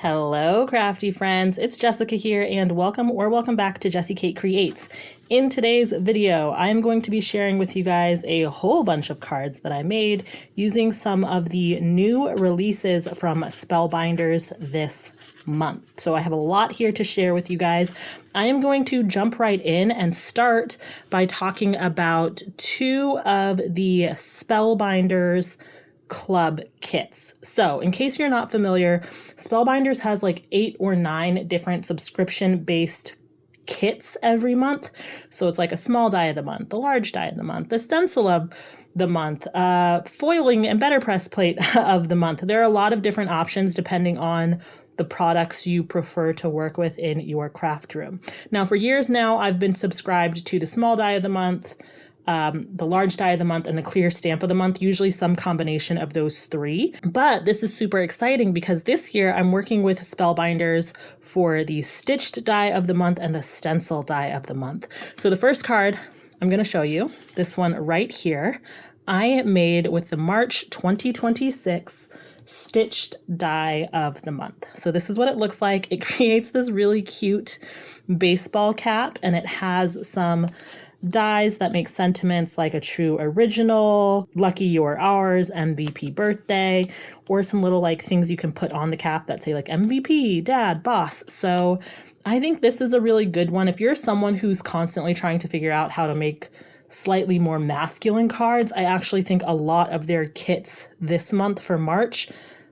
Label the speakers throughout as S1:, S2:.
S1: Hello, crafty friends. It's Jessica here, and welcome back to Jessie Kate Creates. In today's video, I'm going to be sharing with you guys a whole bunch of cards that I made using some of the new releases from Spellbinders this month. So I have a lot here to share with you guys. I am going to jump right in and start by talking about two of the Spellbinders club kits. So in case you're not familiar, Spellbinders has like 8 or 9 different subscription-based kits every month. So it's like a small die of the month, the large die of the month, the stencil of the month, foiling and better press plate of the month. There are a lot of different options depending on the products you prefer to work with in your craft room. Now, for years now, I've been subscribed to the small die of the month, the large die of the month, and the clear stamp of the month, usually some combination of those 3. But this is super exciting because this year I'm working with Spellbinders for the stitched die of the month and the stencil die of the month. So the first card I'm going to show you, this one right here, I made with the March 2026 stitched die of the month. So this is what it looks like. It creates this really cute baseball cap, and it has some dies that make sentiments like a true original, lucky you're ours, MVP birthday, or some little like things you can put on the cap that say like MVP, dad, boss. So I think this is a really good one. If you're someone who's constantly trying to figure out how to make slightly more masculine cards, I actually think a lot of their kits this month for March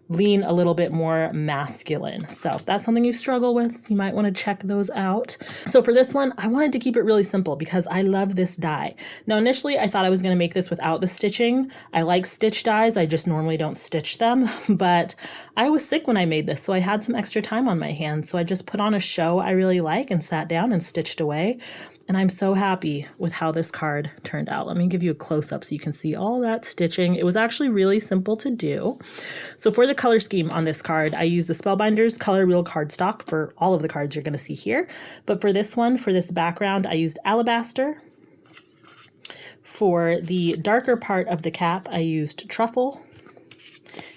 S1: lean a little bit more masculine. So if that's something you struggle with, you might want to check those out. So for this one, I wanted to keep it really simple because I love this die. Now, initially, I thought I was going to make this without the stitching. I like stitch dies. I just normally don't stitch them, but I was sick when I made this, so I had some extra time on my hands. So I just put on a show I really like and sat down and stitched away. And I'm so happy with how this card turned out. Let me give you a close-up so you can see all that stitching. It was actually really simple to do. So for the color scheme on this card, I used the Spellbinders ColorWheel cardstock for all of the cards you're going to see here. But for this one, for this background, I used Alabaster. For the darker part of the cap, I used Truffle.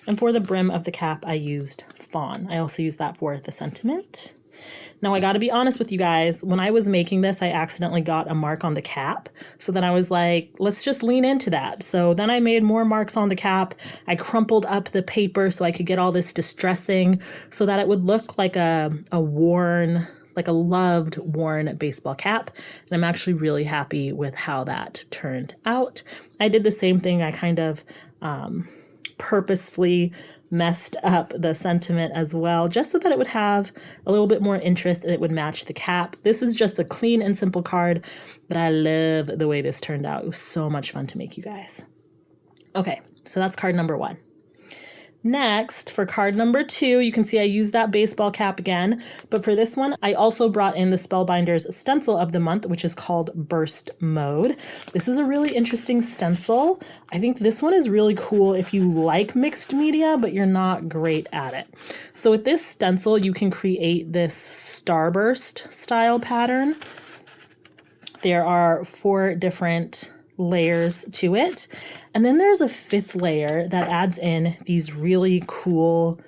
S1: And for the brim of the cap, I used Fawn. I also used that for the sentiment. Now, I got to be honest with you guys, when I was making this, I accidentally got a mark on the cap. So then I was like, let's just lean into that. So then I made more marks on the cap. I crumpled up the paper so I could get all this distressing so that it would look like a worn, like a loved worn baseball cap. And I'm actually really happy with how that turned out. I did the same thing. I kind of purposefully messed up the sentiment as well, just so that it would have a little bit more interest and it would match the cap. This is just a clean and simple card, but I love the way this turned out. It was so much fun to make, you guys. Okay, so that's card number 1. Next, for card number 2, you can see I used that baseball cap again, but for this one, I also brought in the Spellbinders stencil of the month, which is called Burst Mode. This is a really interesting stencil. I think this one is really cool if you like mixed media, but you're not great at it. So with this stencil, you can create this starburst style pattern. There are 4 different layers to it. And then there's a 5th layer that adds in these really cool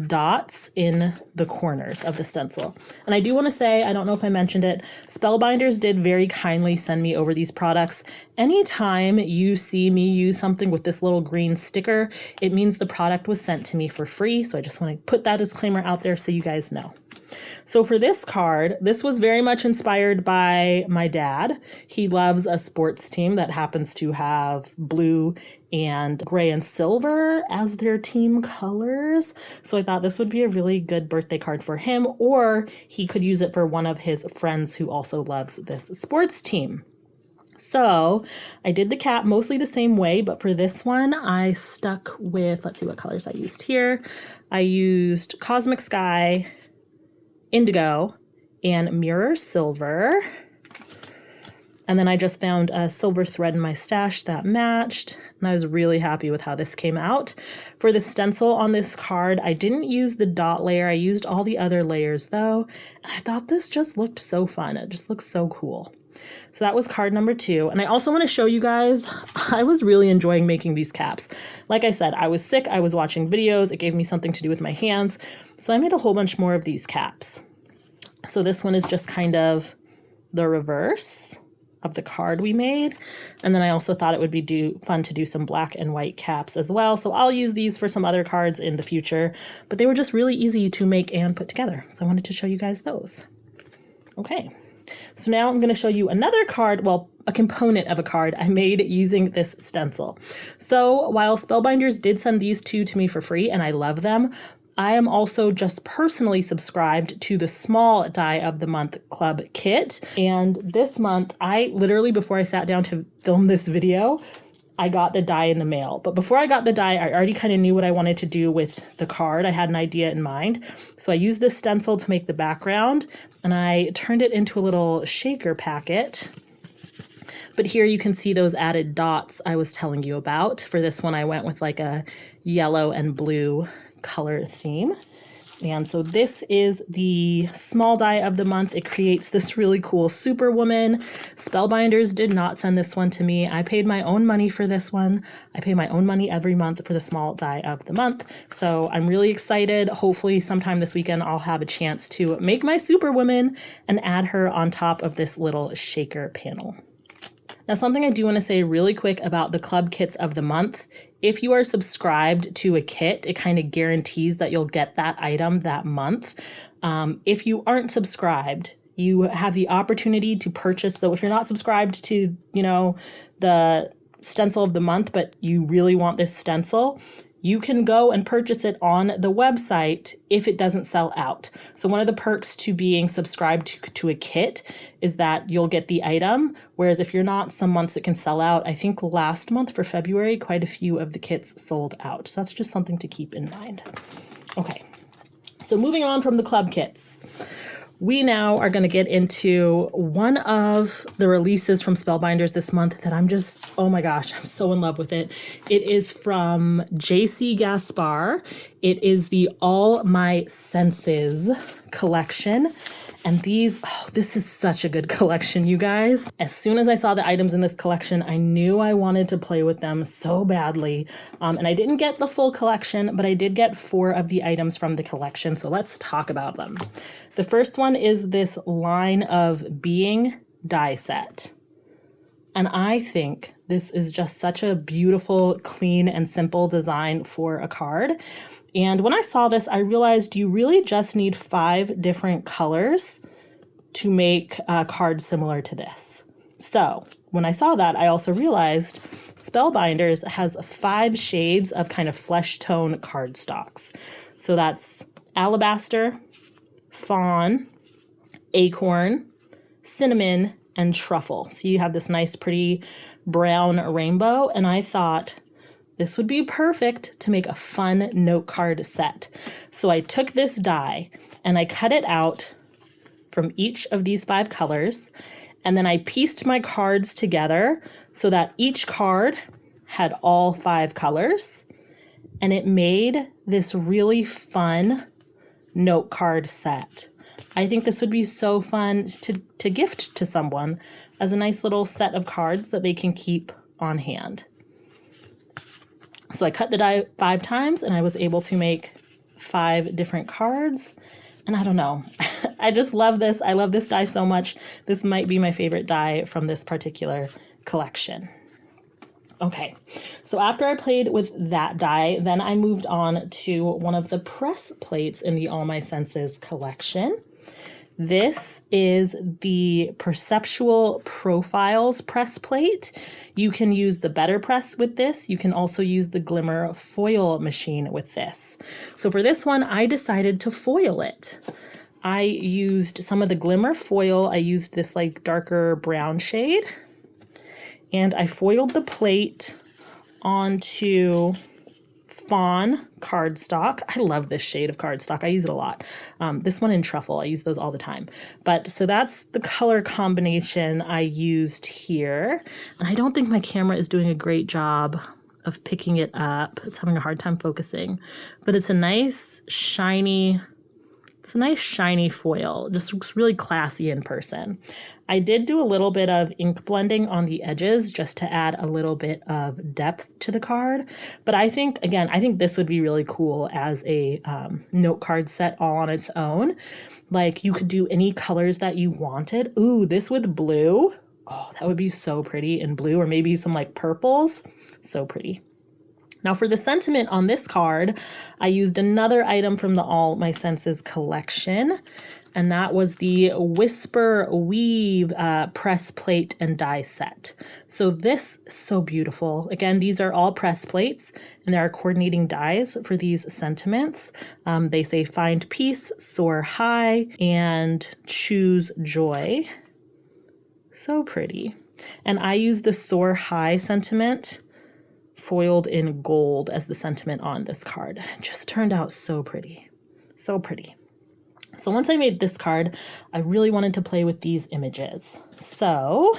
S1: dots in the corners of the stencil. And I do want to say, I don't know if I mentioned it, Spellbinders did very kindly send me over these products. Anytime you see me use something with this little green sticker, it means the product was sent to me for free. So I just want to put that disclaimer out there so you guys know. So for this card, this was very much inspired by my dad. He loves a sports team that happens to have blue and gray and silver as their team colors. So I thought this would be a really good birthday card for him, or he could use it for one of his friends who also loves this sports team. So I did the cap mostly the same way, but for this one, I stuck with, let's see what colors I used here. I used Cosmic Sky, Indigo, and Mirror Silver. And then I just found a silver thread in my stash that matched, and I was really happy with how this came out. For the stencil on this card, I didn't use the dot layer. I used all the other layers though, and I thought this just looked so fun. It just looks so cool. So that was card number 2. And I also want to show you guys, I was really enjoying making these caps. Like I said, I was sick, I was watching videos, it gave me something to do with my hands. So I made a whole bunch more of these caps. So this one is just kind of the reverse of the card we made. And then I also thought it would be fun to do some black and white caps as well. So I'll use these for some other cards in the future, but they were just really easy to make and put together. So I wanted to show you guys those. Okay, so now I'm going to show you another card, well, a component of a card I made using this stencil. So while Spellbinders did send these two to me for free and I love them, I am also just personally subscribed to the Small Die of the Month Club kit. And this month, I literally, before I sat down to film this video, I got the die in the mail. But before I got the die, I already kind of knew what I wanted to do with the card. I had an idea in mind. So I used this stencil to make the background, and I turned it into a little shaker packet. But here you can see those added dots I was telling you about. For this one, I went with like a yellow and blue color theme. And so this is the Small Die of the Month. It creates this really cool Superwoman. Spellbinders did not send this one to me. I paid my own money for this one. I pay my own money every month for the Small Die of the Month. So I'm really excited. Hopefully sometime this weekend I'll have a chance to make my Superwoman and add her on top of this little shaker panel. Now, something I do want to say really quick about the club kits of the month. If you are subscribed to a kit, it kind of guarantees that you'll get that item that month. If you aren't subscribed, you have the opportunity to purchase. So if you're not subscribed to, the stencil of the month, but you really want this stencil, you can go and purchase it on the website if it doesn't sell out. So one of the perks to being subscribed to a kit is that you'll get the item, whereas if you're not, some months it can sell out. I think last month for February, quite a few of the kits sold out. So that's just something to keep in mind. Okay, so moving on from the club kits. We now are going to get into one of the releases from Spellbinders this month that I'm just, oh my gosh, I'm so in love with it. It is from Jaycee Gaspar. It is the All My Senses collection. And this is such a good collection, you guys. As soon as I saw the items in this collection, I knew I wanted to play with them so badly. And I didn't get the full collection, but I did get 4 of the items from the collection. So let's talk about them. The first one is this Line of Being die set. And I think this is just such a beautiful, clean, and simple design for a card. And when I saw this, I realized you really just need 5 different colors to make a card similar to this. So when I saw that, I also realized Spellbinders has 5 shades of kind of flesh tone cardstocks. So that's Alabaster, Fawn, Acorn, Cinnamon, and Truffle. So you have this nice, pretty brown rainbow. And I thought this would be perfect to make a fun note card set. So I took this die and I cut it out from each of these 5 colors. And then I pieced my cards together so that each card had all 5 colors. And it made this really fun note card set. I think this would be so fun to gift to someone as a nice little set of cards that they can keep on hand. So I cut the die 5 times and I was able to make 5 different cards. And I don't know, I just love this. I love this die so much. This might be my favorite die from this particular collection. Okay, so after I played with that die, then I moved on to one of the press plates in the All My Senses collection. This is the Perceptual Profiles press plate. You can use the Better Press with this. You can also use the Glimmer foil machine with this. So for this one, I decided to foil it. I used some of the Glimmer foil. I used this like darker brown shade. And I foiled the plate onto Fawn cardstock. I love this shade of cardstock. I use it a lot. This one in Truffle, I use those all the time. But so that's the color combination I used here. And I don't think my camera is doing a great job of picking it up. It's having a hard time focusing. But it's a nice, shiny, It's a nice shiny foil, just looks really classy in person. I did do a little bit of ink blending on the edges just to add a little bit of depth to the card. But I think, again, I think this would be really cool as a note card set all on its own. Like you could do any colors that you wanted. Ooh, this with blue. Oh, that would be so pretty in blue, or maybe some like purples. So pretty. Now for the sentiment on this card, I used another item from the All My Senses collection, and that was the Whisper Weave press plate and die set. So this is so beautiful. Again, these are all press plates, and there are coordinating dies for these sentiments. They say find peace, soar high, and choose joy. So pretty. And I use the soar high sentiment foiled in gold as the sentiment on this card. It just turned out so pretty. So pretty. So once I made this card, I really wanted to play with these images. So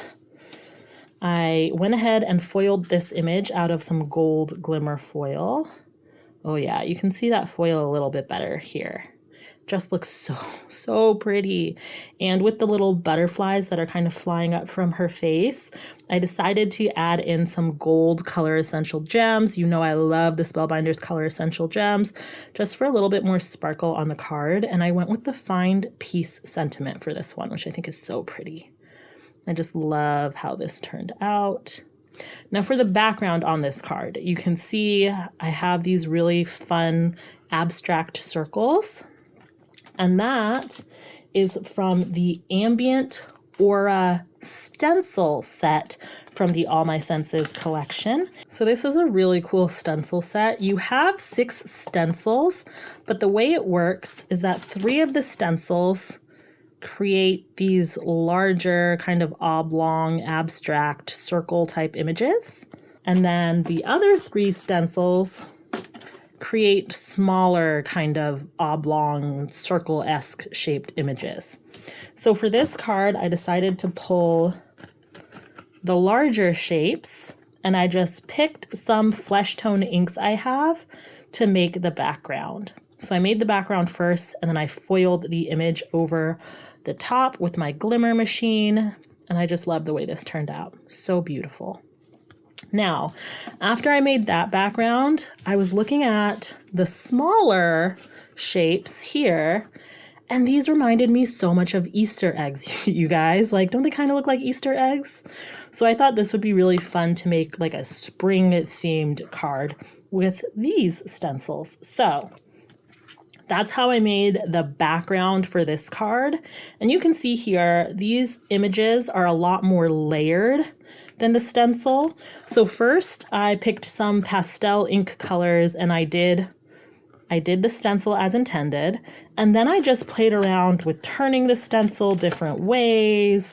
S1: I went ahead and foiled this image out of some gold Glimmer foil. Oh yeah, you can see that foil a little bit better here. Just looks so pretty. And with the little butterflies that are kind of flying up from her face, I decided to add in some gold Color Essential gems. You know I love the Spellbinders Color Essential gems, just for a little bit more sparkle on the card. And I went with the Find Peace sentiment for this one, which I think is so pretty. I just love how this turned out. Now for the background on this card, you can see I have these really fun abstract circles. And that is from the Ambient Aura stencil set from the All My Senses collection. So this is a really cool stencil set. You have 6 stencils, but the way it works is that 3 of the stencils create these larger kind of oblong, abstract, circle type images. And then the other 3 stencils create smaller kind of oblong circle-esque shaped images. So for this card, I decided to pull the larger shapes, and I just picked some flesh tone inks I have to make the background. So I made the background first, and then I foiled the image over the top with my Glimmer machine, and I just love the way this turned out. So beautiful. Now, after I made that background, I was looking at the smaller shapes here, and these reminded me so much of Easter eggs, you guys. Like, don't they kind of look like Easter eggs? So I thought this would be really fun to make like a spring-themed card with these stencils. So that's how I made the background for this card. And you can see here, these images are a lot more layered than the stencil. So first I picked some pastel ink colors and I did the stencil as intended. And then I just played around with turning the stencil different ways,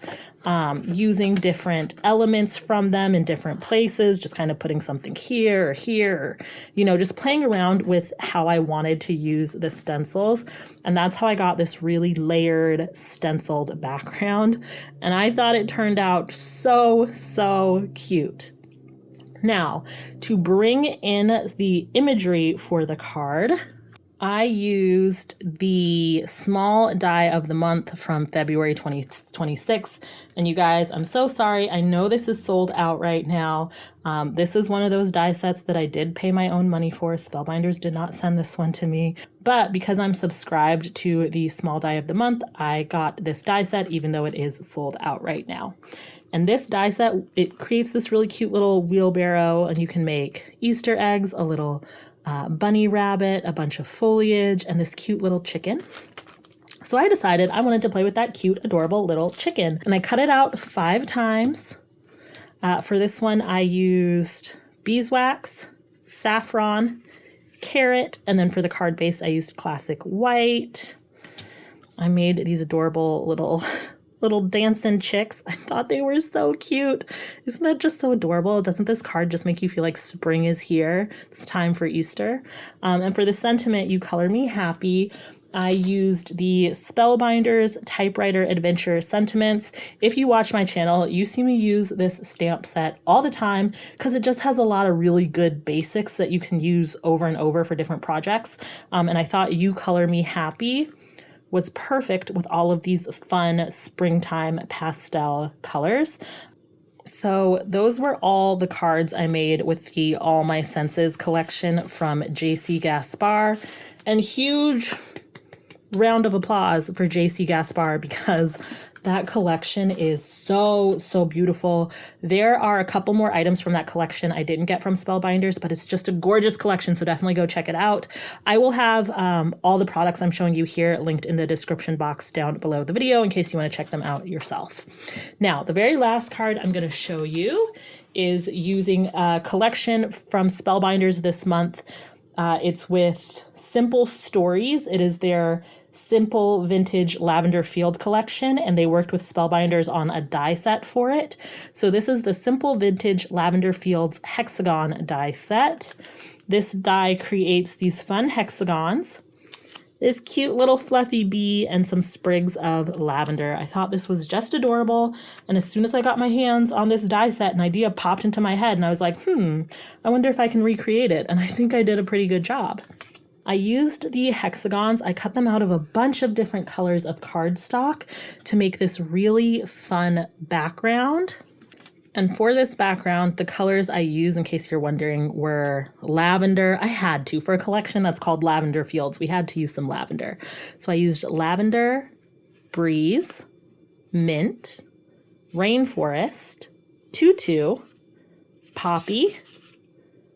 S1: using different elements from them in different places, just kind of putting something here or here, or, you know, just playing around with how I wanted to use the stencils. And that's how I got this really layered stenciled background. And I thought it turned out so cute. Now, to bring in the imagery for the card, I used the small die of the month from February 2026. And you guys, I'm so sorry. I know this is sold out right now. This is one of those die sets that I did pay my own money for. Spellbinders did not send this one to me. But because I'm subscribed to the small die of the month, I got this die set even though it is sold out right now. And this die set, it creates this really cute little wheelbarrow, and you can make Easter eggs, a little bunny rabbit, a bunch of foliage, and this cute little chicken. So I decided I wanted to play with that cute, adorable little chicken. And I cut it out 5 times. For this one, I used beeswax, saffron, carrot, and then for the card base, I used classic white. I made these adorable little dancing chicks. I thought they were so cute. Isn't that just so adorable? Doesn't this card just make you feel like spring is here? It's time for Easter. And for the sentiment, you color me happy, I used the Spellbinders Typewriter Adventure Sentiments. If you watch my channel, you see me use this stamp set all the time because it just has a lot of really good basics that you can use over and over for different projects. And I thought You Color Me Happy was perfect with all of these fun springtime pastel colors. So those were all the cards I made with the All My Senses collection from Jaycee Gaspar. And huge round of applause for Jaycee Gaspar because that collection is so beautiful. There are a couple more items from that collection I didn't get from Spellbinders, but it's just a gorgeous collection, so definitely go check it out. I will have all the products I'm showing you here linked in the description box down below the video in case you want to check them out yourself. Now, the very last card I'm going to show you is using a collection from Spellbinders this month. It's with Simple Stories. It is their simple vintage lavender field collection, and they worked with Spellbinders on a die set for it. So this is the simple vintage lavender fields hexagon die set. This die creates these fun hexagons, this cute little fluffy bee, and some sprigs of lavender. I thought this was just adorable, and as soon as I got my hands on this die set, an idea popped into my head, and I was like, I wonder if I can recreate it, and I think I did a pretty good job. I used the hexagons. I cut them out of a bunch of different colors of cardstock to make this really fun background. And for this background, the colors I use, in case you're wondering, were lavender. I had to. For a collection that's called Lavender Fields, we had to use some lavender. So I used lavender, breeze, mint, rainforest, tutu, poppy,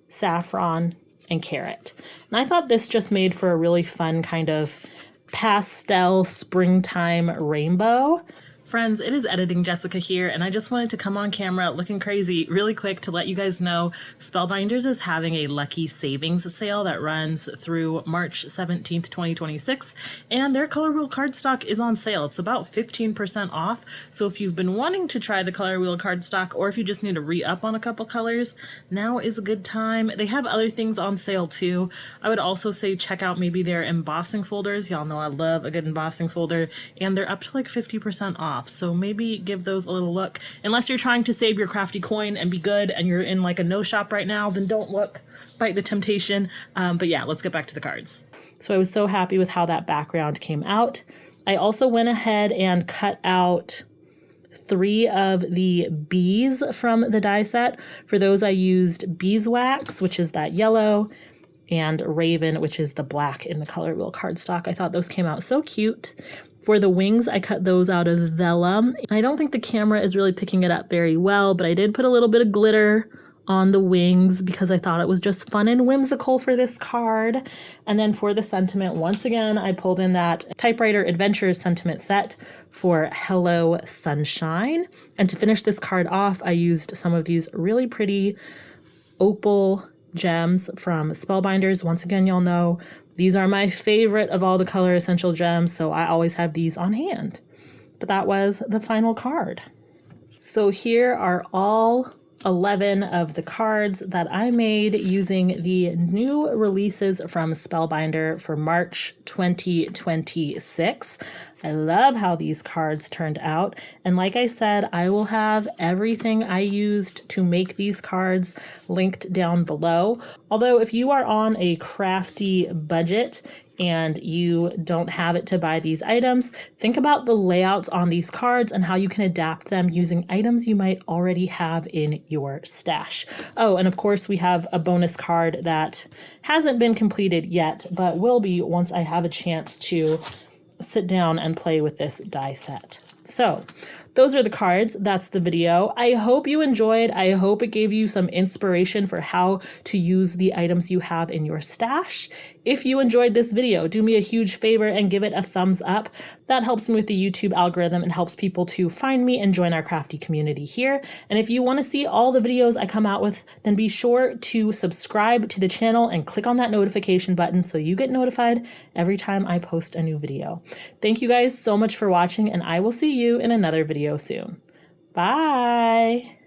S1: saffron, and carrot. And I thought this just made for a really fun kind of pastel springtime rainbow. Friends, it is Editing Jessica here, and I just wanted to come on camera looking crazy really quick to let you guys know Spellbinders is having a lucky savings sale that runs through March 17th, 2026, and their ColorWheel cardstock is on sale. It's about 15% off, so if you've been wanting to try the ColorWheel cardstock, or if you just need to re-up on a couple colors, now is a good time. They have other things on sale too. I would also say check out maybe their embossing folders. Y'all know I love a good embossing folder, and they're up to like 50% off. So maybe give those a little look. Unless you're trying to save your crafty coin and be good and you're in like a no shop right now, then don't look, bite the temptation. But yeah, let's get back to the cards. So I was so happy with how that background came out. I also went ahead and cut out 3 of the bees from the die set. For those I used beeswax, which is that yellow, and raven, which is the black in the ColorWheel cardstock. I thought those came out so cute. For the wings, I cut those out of vellum. I don't think the camera is really picking it up very well, but I did put a little bit of glitter on the wings because I thought it was just fun and whimsical for this card. And then for the sentiment, once again, I pulled in that Typewriter Adventures sentiment set for Hello Sunshine. And to finish this card off, I used some of these really pretty opal gems from Spellbinders. Once again, y'all know these are my favorite of all the color essential gems, so I always have these on hand. But that was the final card. So here are all 11 of the cards that I made using the new releases from Spellbinder for March 2026. I love how these cards turned out. And like I said, I will have everything I used to make these cards linked down below. Although if you are on a crafty budget and you don't have it to buy these items, think about the layouts on these cards and how you can adapt them using items you might already have in your stash. Oh, and of course we have a bonus card that hasn't been completed yet, but will be once I have a chance to sit down and play with this die set. So those are the cards. That's the video. I hope you enjoyed. I hope it gave you some inspiration for how to use the items you have in your stash. If you enjoyed this video, do me a huge favor and give it a thumbs up. That helps me with the YouTube algorithm and helps people to find me and join our crafty community here. And if you want to see all the videos I come out with, then be sure to subscribe to the channel and click on that notification button so you get notified every time I post a new video. Thank you guys so much for watching, and I will see you in another video soon. Bye!